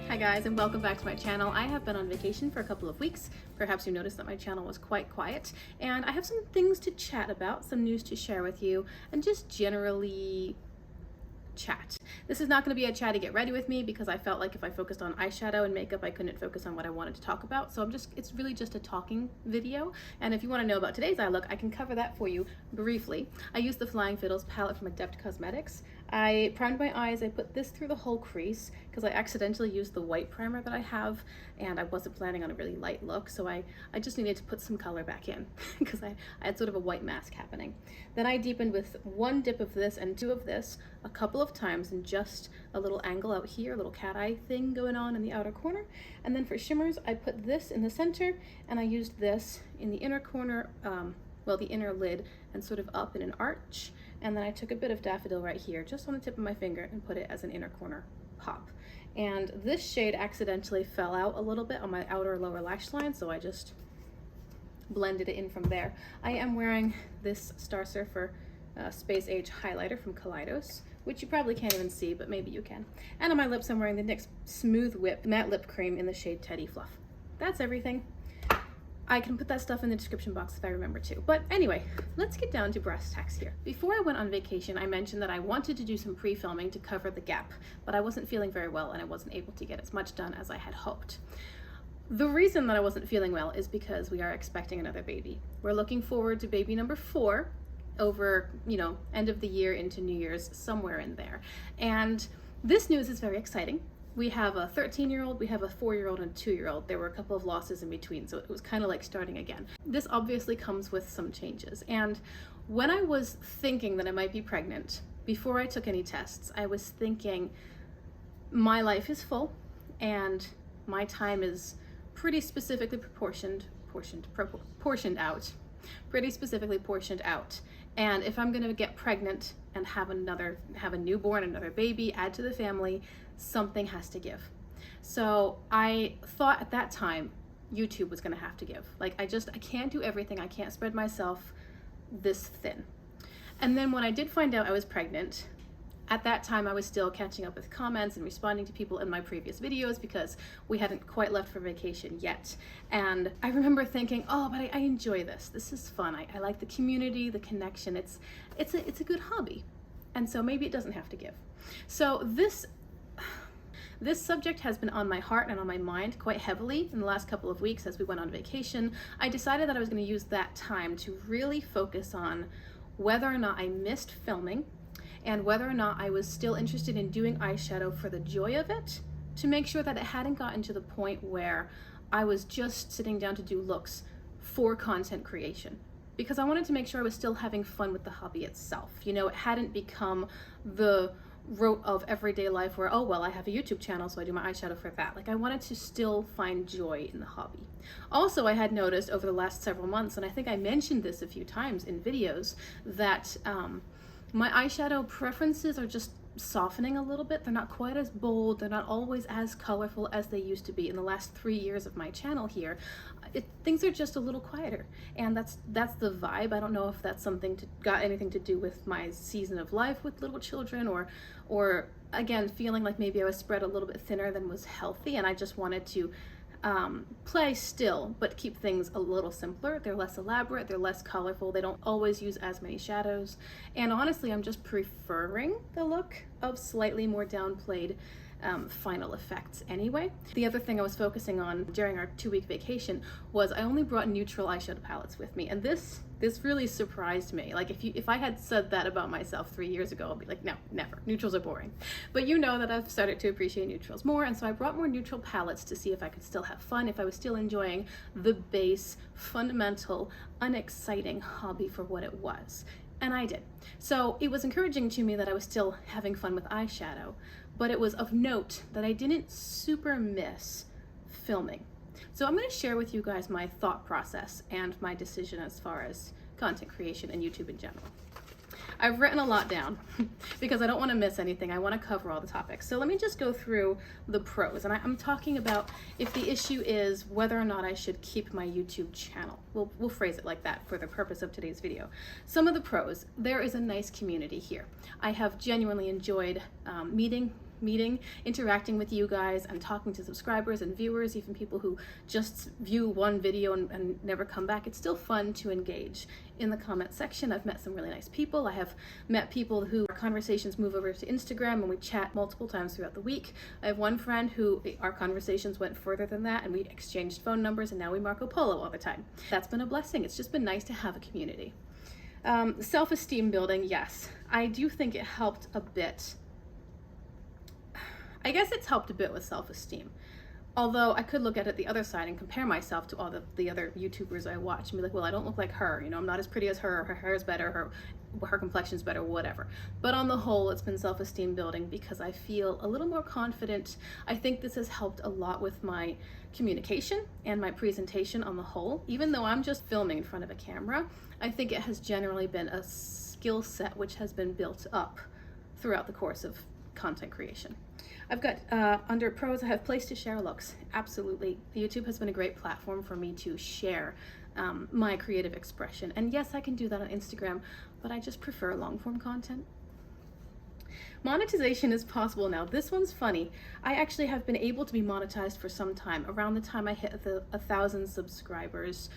Hi guys, and welcome back to my channel. I have been on vacation for a couple of weeks. Perhaps you noticed that my channel was quite quiet, and I have some things to chat about, some news to share with you, and just generally chat. This is not going to be a chatty get ready with me because I felt like if I focused on eyeshadow and makeup, I couldn't focus on what I wanted to talk about. So it's really just a talking video. And if you want to know about today's eye look, I can cover that for you briefly. I used the Flying Fiddles palette from Adept Cosmetics. I primed my eyes. I put this through the whole crease because I accidentally used the white primer that I have, and I wasn't planning on a really light look, so I just needed to put some color back in because I had sort of a white mask happening. Then I deepened with one dip of this and two of this a couple of times, and just a little angle out here, a little cat eye thing going on in the outer corner. And then for shimmers, I put this in the center, and I used this in the inner corner, the inner lid, and sort of up in an arch. And then I took a bit of daffodil right here, just on the tip of my finger, and put it as an inner corner pop. And this shade accidentally fell out a little bit on my outer lower lash line, so I just blended it in from there. I am wearing this Star Surfer Space Age highlighter from Kaleidos, which you probably can't even see, but maybe you can. And on my lips, I'm wearing the NYX Smooth Whip Matte Lip Cream in the shade Teddy Fluff. That's everything. I can put that stuff in the description box if I remember to. But anyway, let's get down to brass tacks here. Before I went on vacation, I mentioned that I wanted to do some pre-filming to cover the gap, but I wasn't feeling very well and I wasn't able to get as much done as I had hoped. The reason that I wasn't feeling well is because we are expecting another baby. We're looking forward to baby number 4 over, end of the year into New Year's, somewhere in there. And this news is very exciting. We have a 13-year-old, we have a 4-year-old, and a 2-year-old. There were a couple of losses in between, so it was kind of like starting again. This obviously comes with some changes. And when I was thinking that I might be pregnant, before I took any tests, I was thinking my life is full and my time is pretty specifically portioned out. And if I'm gonna get pregnant and have a newborn, another baby, add to the family, something has to give. So I thought at that time YouTube was gonna have to give. Like I can't do everything. I can't spread myself this thin. And then when I did find out I was pregnant, at that time I was still catching up with comments and responding to people in my previous videos because we hadn't quite left for vacation yet. And I remember thinking, oh, but I enjoy this. This is fun. I like the community, the connection. It's a good hobby. And so maybe it doesn't have to give. So this subject has been on my heart and on my mind quite heavily in the last couple of weeks as we went on vacation. I decided that I was going to use that time to really focus on whether or not I missed filming and whether or not I was still interested in doing eyeshadow for the joy of it, to make sure that it hadn't gotten to the point where I was just sitting down to do looks for content creation. Because I wanted to make sure I was still having fun with the hobby itself. It hadn't become the rote of everyday life where, oh, well, I have a YouTube channel, so I do my eyeshadow for that. Like, I wanted to still find joy in the hobby. Also, I had noticed over the last several months, and I think I mentioned this a few times in videos, that my eyeshadow preferences are just softening a little bit. They're not quite as bold. They're not always as colorful as they used to be. In the last 3 years of my channel here, things are just a little quieter, and that's the vibe. I don't know if that's got anything to do with my season of life with little children, or again, feeling like maybe I was spread a little bit thinner than was healthy, and I just wanted to play still, but keep things a little simpler. They're less elaborate, they're less colorful, they don't always use as many shadows, and honestly, I'm just preferring the look of slightly more downplayed final effects anyway. The other thing I was focusing on during our 2-week vacation was I only brought neutral eyeshadow palettes with me, and this really surprised me. Like if I had said that about myself 3 years ago, I'd be like, no, never. Neutrals are boring. But you know that I've started to appreciate neutrals more, and so I brought more neutral palettes to see if I could still have fun, if I was still enjoying the base, fundamental, unexciting hobby for what it was. And I did. So it was encouraging to me that I was still having fun with eyeshadow, but it was of note that I didn't super miss filming. So I'm going to share with you guys my thought process and my decision as far as content creation and YouTube in general. I've written a lot down because I don't want to miss anything. I want to cover all the topics. So let me just go through the pros. And I'm talking about if the issue is whether or not I should keep my YouTube channel. We'll phrase it like that for the purpose of today's video. Some of the pros: there is a nice community here. I have genuinely enjoyed meeting interacting with you guys and talking to subscribers and viewers, even people who just view one video and never come back. It's still fun to engage in the comment section. I've met some really nice people. I have met people who our conversations move over to Instagram and we chat multiple times throughout the week. I have one friend who our conversations went further than that and we exchanged phone numbers and now we Marco Polo all the time. That's been a blessing. It's just been nice to have a community. Self-esteem building, yes. I do think it helped a bit. I guess it's helped a bit with self-esteem. Although I could look at it the other side and compare myself to all the other YouTubers I watch and be like, well, I don't look like her, you know, I'm not as pretty as her hair is better, her complexion's better, whatever. But on the whole, it's been self-esteem building because I feel a little more confident. I think this has helped a lot with my communication and my presentation on the whole. Even though I'm just filming in front of a camera, I think it has generally been a skill set which has been built up throughout the course of content creation. I've got, under pros, I have place to share looks. Absolutely. YouTube has been a great platform for me to share my creative expression. And yes, I can do that on Instagram, but I just prefer long form content. Monetization is possible now. This one's funny. I actually have been able to be monetized for some time. Around the time I hit the 1,000 subscribers,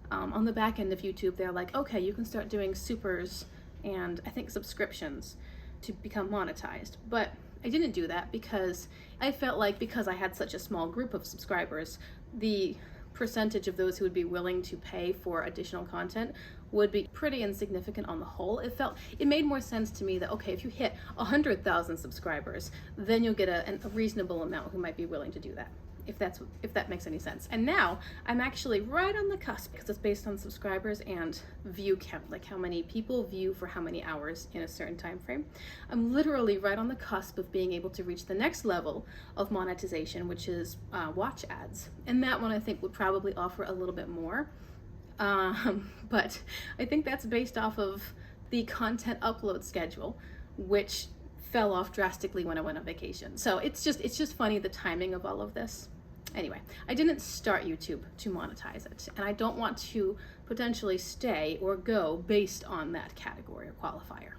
on the back end of YouTube, they're like, okay, you can start doing supers and I think subscriptions to become monetized. But I didn't do that because I felt like because I had such a small group of subscribers, the percentage of those who would be willing to pay for additional content would be pretty insignificant on the whole. It made more sense to me that, okay, if you hit 100,000 subscribers, then you'll get a reasonable amount who might be willing to do that, if that makes any sense. And now I'm actually right on the cusp because it's based on subscribers and view count, like how many people view for how many hours in a certain time frame. I'm literally right on the cusp of being able to reach the next level of monetization, which is watch ads. And that one I think would probably offer a little bit more. But I think that's based off of the content upload schedule, which fell off drastically when I went on vacation. So it's just funny, the timing of all of this. Anyway, I didn't start YouTube to monetize it, and I don't want to potentially stay or go based on that category or qualifier.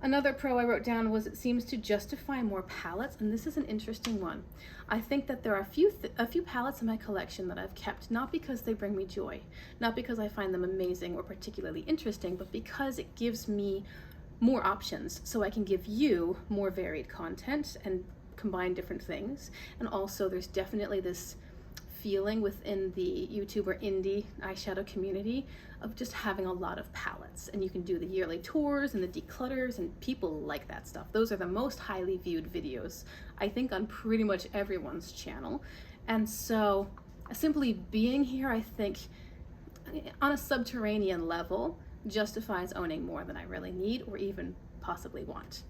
Another pro I wrote down was it seems to justify more palettes, and this is an interesting one. I think that there are a few palettes in my collection that I've kept, not because they bring me joy, not because I find them amazing or particularly interesting, but because it gives me more options so I can give you more varied content and combine different things. And also there's definitely this feeling within the YouTube or indie eyeshadow community of just having a lot of palettes, and you can do the yearly tours and the declutters, and people like that stuff. Those are the most highly viewed videos, I think, on pretty much everyone's channel. And so simply being here, I think on a subterranean level, justifies owning more than I really need or even possibly want.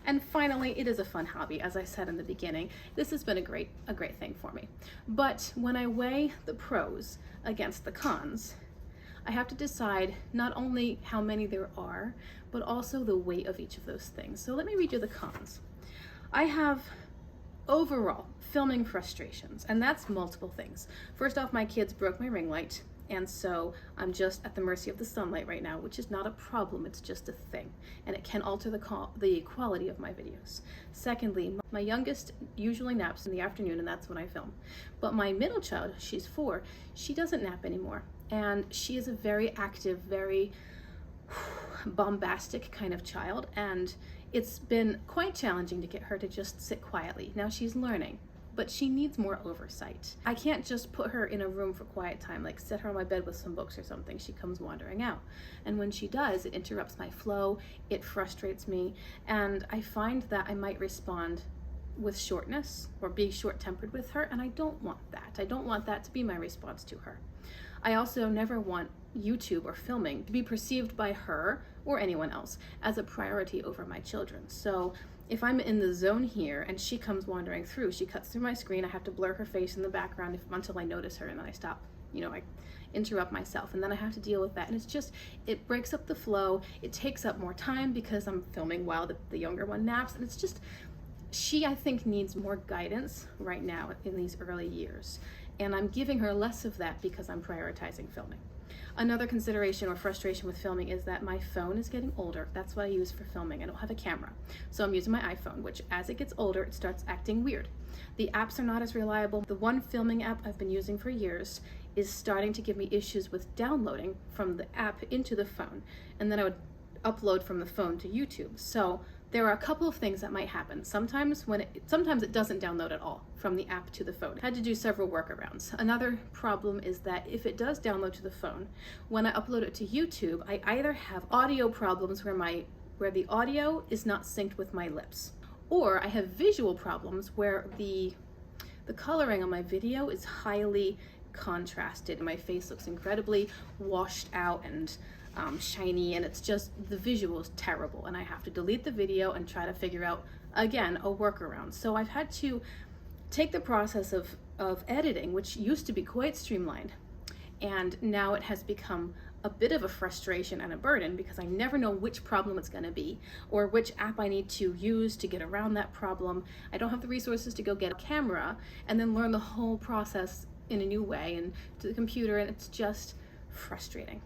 And finally, it is a fun hobby. As I said in the beginning, this has been a great thing for me. But when I weigh the pros against the cons, I have to decide not only how many there are, but also the weight of each of those things. So let me read you the cons. I have overall filming frustrations, and that's multiple things. First off, my kids broke my ring light, and so I'm just at the mercy of the sunlight right now, which is not a problem, it's just a thing, and it can alter the quality of my videos. Secondly, my youngest usually naps in the afternoon, and that's when I film. But my middle child, she's 4, she doesn't nap anymore, and she is a very active, very bombastic kind of child, and it's been quite challenging to get her to just sit quietly. Now she's learning, but she needs more oversight. I can't just put her in a room for quiet time, like set her on my bed with some books or something. She comes wandering out. And when she does, it interrupts my flow, it frustrates me, and I find that I might respond with shortness or be short-tempered with her, and I don't want that. I don't want that to be my response to her. I also never want YouTube or filming to be perceived by her or anyone else as a priority over my children. So if I'm in the zone here and she comes wandering through, she cuts through my screen, I have to blur her face in the background until I notice her, and then I stop, I interrupt myself, and then I have to deal with that. And it breaks up the flow. It takes up more time because I'm filming while the younger one naps, and it's just, she, I think, needs more guidance right now in these early years. And I'm giving her less of that because I'm prioritizing filming. Another consideration or frustration with filming is that my phone is getting older. That's what I use for filming. I don't have a camera. So I'm using my iPhone, which as it gets older, it starts acting weird. The apps are not as reliable. The one filming app I've been using for years is starting to give me issues with downloading from the app into the phone. And then I would upload from the phone to YouTube. So there are a couple of things that might happen. Sometimes it doesn't download at all from the app to the phone. I had to do several workarounds. Another problem is that if it does download to the phone, when I upload it to YouTube, I either have audio problems where the audio is not synced with my lips, or I have visual problems where the coloring on my video is highly contrasted. My face looks incredibly washed out and shiny, and it's just, the visual is terrible, and I have to delete the video and try to figure out, again, a workaround. So I've had to take the process of editing, which used to be quite streamlined, and now it has become a bit of a frustration and a burden because I never know which problem it's going to be or which app I need to use to get around that problem. I don't have the resources to go get a camera and then learn the whole process in a new way and to the computer, and it's just frustrating.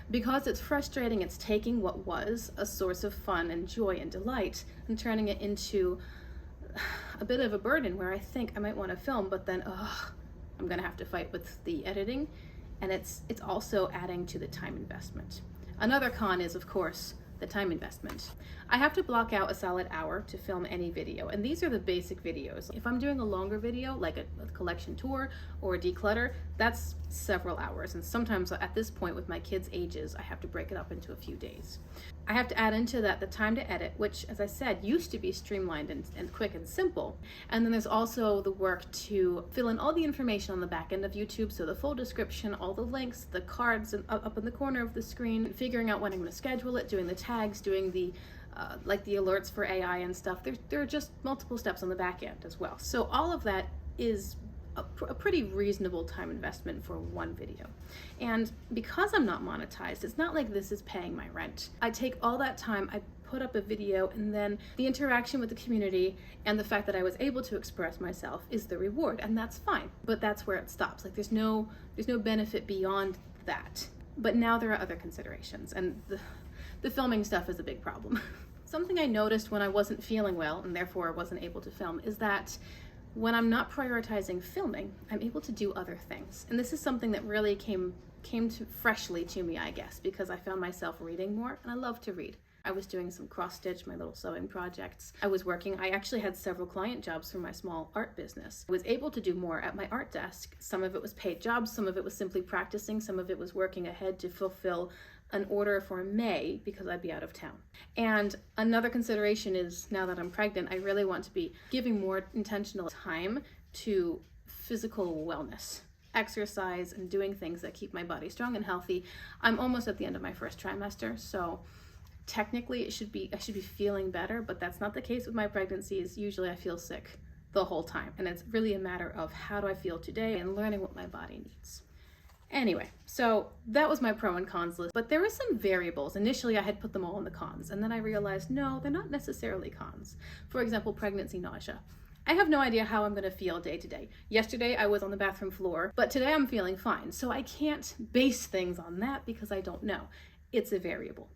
Because it's frustrating, it's taking what was a source of fun and joy and delight and turning it into a bit of a burden where I think I might want to film, but then I'm gonna have to fight with the editing, and it's also adding to the time investment. Another con is, of course, the time investment. I have to block out a solid hour to film any video, and these are the basic videos. If I'm doing a longer video, like a collection tour or a declutter, that's several hours, and sometimes at this point with my kids' ages, I have to break it up into a few days. I have to add into that the time to edit, which, as I said, used to be streamlined and quick and simple. And then there's also the work to fill in all the information on the back end of YouTube, so the full description, all the links, the cards up in the corner of the screen, figuring out when I'm going to schedule it, doing the tags, doing the like the alerts for AI and stuff. There are just multiple steps on the back end as well. So all of that is a pretty reasonable time investment for one video. And because I'm not monetized, it's not like this is paying my rent. I take all that time, I put up a video, and then the interaction with the community and the fact that I was able to express myself is the reward, and that's fine. But that's where it stops. Like there's no benefit beyond that. But now there are other considerations, and the filming stuff is a big problem. Something I noticed when I wasn't feeling well and therefore wasn't able to film is that when I'm not prioritizing filming, I'm able to do other things. And this is something that really came freshly to me, I guess, because I found myself reading more, and I love to read. I was doing some cross-stitch, my little sewing projects. I actually had several client jobs for my small art business. I was able to do more at my art desk. Some of it was paid jobs, some of it was simply practicing, some of it was working ahead to fulfill an order for May because I'd be out of town. And another consideration is, now that I'm pregnant, I really want to be giving more intentional time to physical wellness, exercise, and doing things that keep my body strong and healthy. I'm almost at the end of my first trimester, so technically I should be feeling better, but that's not the case with my pregnancies. Usually I feel sick the whole time, and it's really a matter of how do I feel today and learning what my body needs. Anyway, so that was my pro and cons list, but there were some variables. Initially, I had put them all in the cons, and then I realized, no, they're not necessarily cons. For example, pregnancy nausea. I have no idea how I'm going to feel day to day. Yesterday, I was on the bathroom floor, but today I'm feeling fine. So I can't base things on that because I don't know. It's a variable.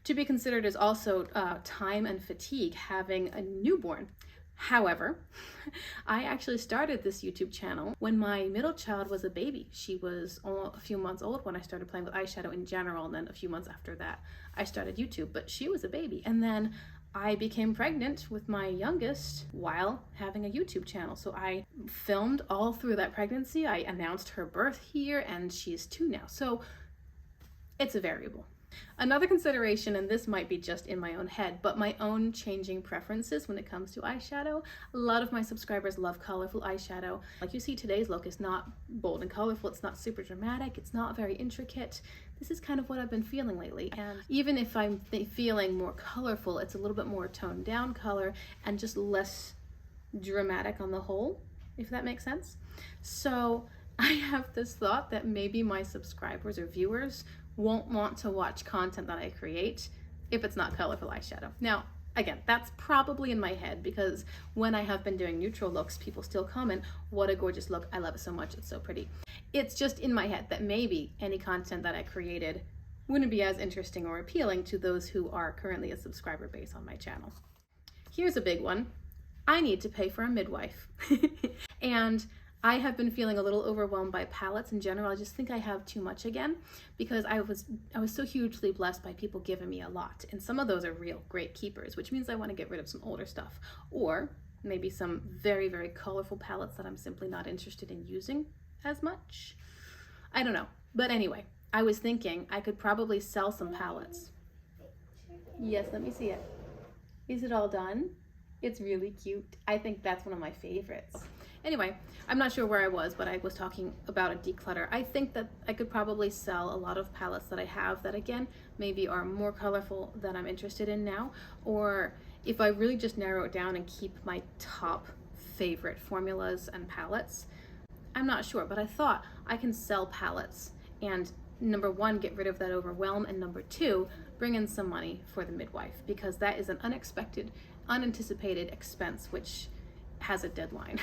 To be considered is also time and fatigue having a newborn. However, I actually started this YouTube channel when my middle child was a baby. She was a few months old when I started playing with eyeshadow in general, and then a few months after that, I started YouTube, but she was a baby. And then I became pregnant with my youngest while having a YouTube channel. So I filmed all through that pregnancy. I announced her birth here, and she's 2 now. So it's a variable. Another consideration, and this might be just in my own head, but my own changing preferences when it comes to eyeshadow. A lot of my subscribers love colorful eyeshadow. Like you see, today's look is not bold and colorful. It's not super dramatic. It's not very intricate. This is kind of what I've been feeling lately. And even if I'm feeling more colorful, it's a little bit more toned down color and just less dramatic on the whole, if that makes sense. So I have this thought that maybe my subscribers or viewers won't want to watch content that I create if it's not colorful eyeshadow. Now, again, that's probably in my head, because when I have been doing neutral looks, people still comment, what a gorgeous look, I love it so much, it's so pretty. It's just in my head that maybe any content that I created wouldn't be as interesting or appealing to those who are currently a subscriber base on my channel. Here's a big one. I need to pay for a midwife. And I have been feeling a little overwhelmed by palettes in general. I just think I have too much again, because I was so hugely blessed by people giving me a lot. And some of those are real great keepers, which means I want to get rid of some older stuff, or maybe some very, very colorful palettes that I'm simply not interested in using as much. I don't know. But anyway, I was thinking I could probably sell some palettes. Yes, let me see it. Is it all done? It's really cute. I think that's one of my favorites. Anyway, I'm not sure where I was, but I was talking about a declutter. I think that I could probably sell a lot of palettes that I have that, again, maybe are more colorful than I'm interested in now, or if I really just narrow it down and keep my top favorite formulas and palettes, I'm not sure, but I thought I can sell palettes and, number one, get rid of that overwhelm, and number two, bring in some money for the midwife, because that is an unexpected, unanticipated expense which has a deadline.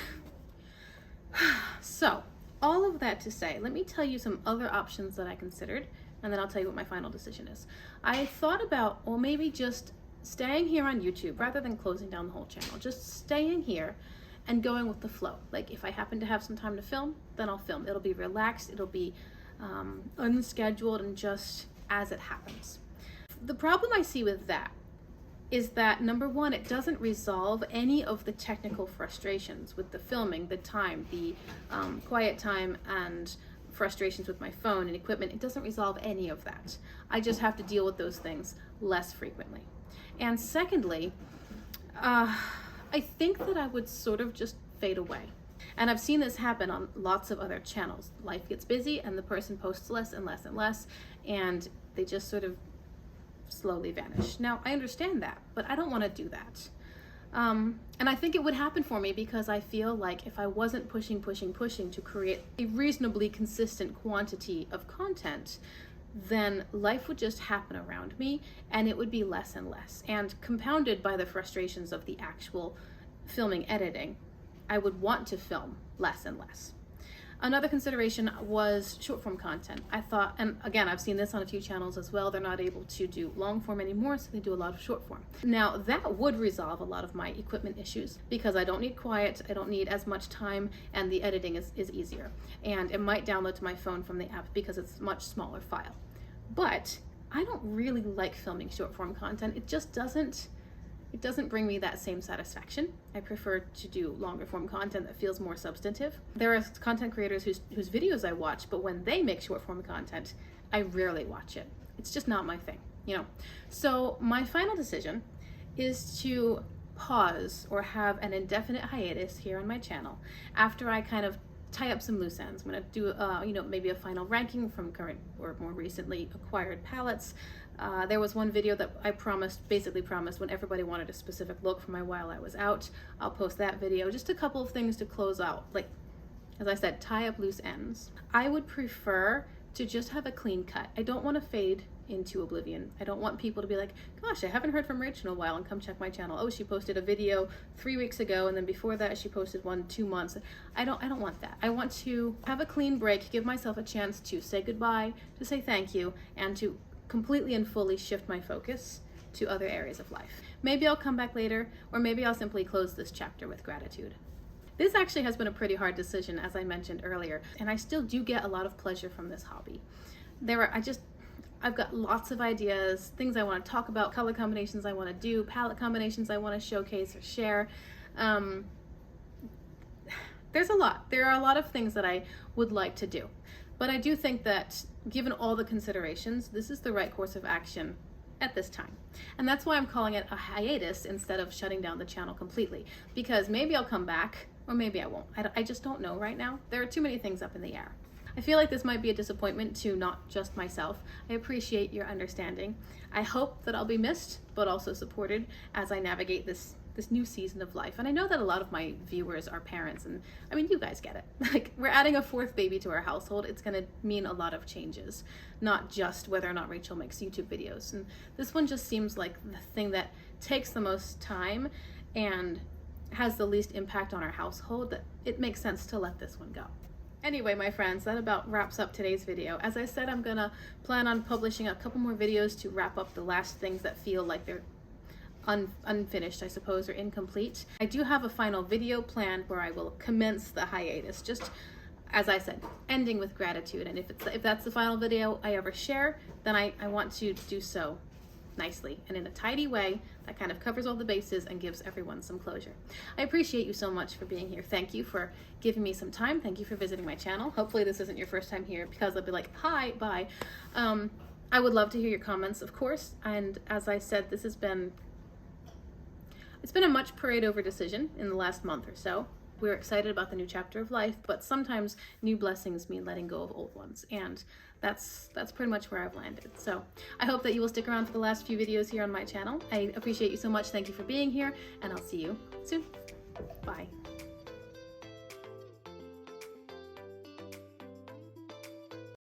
So, all of that to say, let me tell you some other options that I considered, and then I'll tell you what my final decision is. I thought about, well, maybe just staying here on YouTube rather than closing down the whole channel, just staying here and going with the flow. Like, if I happen to have some time to film, then I'll film. It'll be relaxed, it'll be unscheduled, and just as it happens. The problem I see with that is that, number one, it doesn't resolve any of the technical frustrations with the filming, the time, the quiet time, and frustrations with my phone and equipment. It doesn't resolve any of that. I just have to deal with those things less frequently. And secondly, I think that I would sort of just fade away. And I've seen this happen on lots of other channels. Life gets busy and the person posts less and less and less, and they just sort of slowly vanish. Now, I understand that, but I don't want to do that. And I think it would happen for me because I feel like if I wasn't pushing to create a reasonably consistent quantity of content, then life would just happen around me, and it would be less and less. And compounded by the frustrations of the actual filming, editing, I would want to film less and less. Another consideration was short form content. I thought, and again, I've seen this on a few channels as well, they're not able to do long form anymore, so they do a lot of short form. Now, that would resolve a lot of my equipment issues, because I don't need quiet, I don't need as much time, and the editing is easier. And it might download to my phone from the app because it's a much smaller file. But I don't really like filming short form content. It just doesn't bring me that same satisfaction. I prefer to do longer form content that feels more substantive. There are content creators whose videos I watch, but when they make short form content, I rarely watch it. It's just not my thing, you know? So my final decision is to pause or have an indefinite hiatus here on my channel after I kind of tie up some loose ends. I'm gonna do, maybe a final ranking from current or more recently acquired palettes. There was one video that I basically promised when everybody wanted a specific look from my while I was out. I'll post that video. Just a couple of things to close out. Like, as I said, tie up loose ends. I would prefer to just have a clean cut. I don't want to fade into oblivion. I don't want people to be like, gosh, I haven't heard from Rachel in a while, and come check my channel. Oh, she posted a video 3 weeks ago, and then before that she posted one 2 months. I don't want that. I want to have a clean break, give myself a chance to say goodbye, to say thank you, and to completely and fully shift my focus to other areas of life. Maybe I'll come back later, or maybe I'll simply close this chapter with gratitude. This actually has been a pretty hard decision, as I mentioned earlier, and I still do get a lot of pleasure from this hobby. I've got lots of ideas, things I want to talk about, color combinations I want to do, palette combinations I want to showcase or share. There's a lot. There are a lot of things that I would like to do. But I do think that, given all the considerations, this is the right course of action at this time. And that's why I'm calling it a hiatus instead of shutting down the channel completely. Because maybe I'll come back, or maybe I won't. I just don't know right now. There are too many things up in the air. I feel like this might be a disappointment to not just myself. I appreciate your understanding. I hope that I'll be missed, but also supported as I navigate this new season of life. And I know that a lot of my viewers are parents, and I mean, you guys get it. Like, we're adding a 4th baby to our household. It's gonna mean a lot of changes, not just whether or not Rachel makes YouTube videos. And this one just seems like the thing that takes the most time and has the least impact on our household, that it makes sense to let this one go. Anyway, my friends, that about wraps up today's video. As I said, I'm gonna plan on publishing a couple more videos to wrap up the last things that feel like they're unfinished, I suppose, or incomplete. I do have a final video planned where I will commence the hiatus, just as I said, ending with gratitude. And if that's the final video I ever share, then I want to do so nicely and in a tidy way that kind of covers all the bases and gives everyone some closure. I appreciate you so much for being here. Thank you for giving me some time. Thank you for visiting my channel. Hopefully this isn't your first time here, because I'll be like, hi, bye. I would love to hear your comments, of course. And as I said, it's been a much prayed over decision in the last month or so. We're excited about the new chapter of life, but sometimes new blessings mean letting go of old ones, and that's pretty much where I've landed. So I hope that you will stick around for the last few videos here on my channel. I appreciate you so much. Thank you for being here, and I'll see you soon. Bye.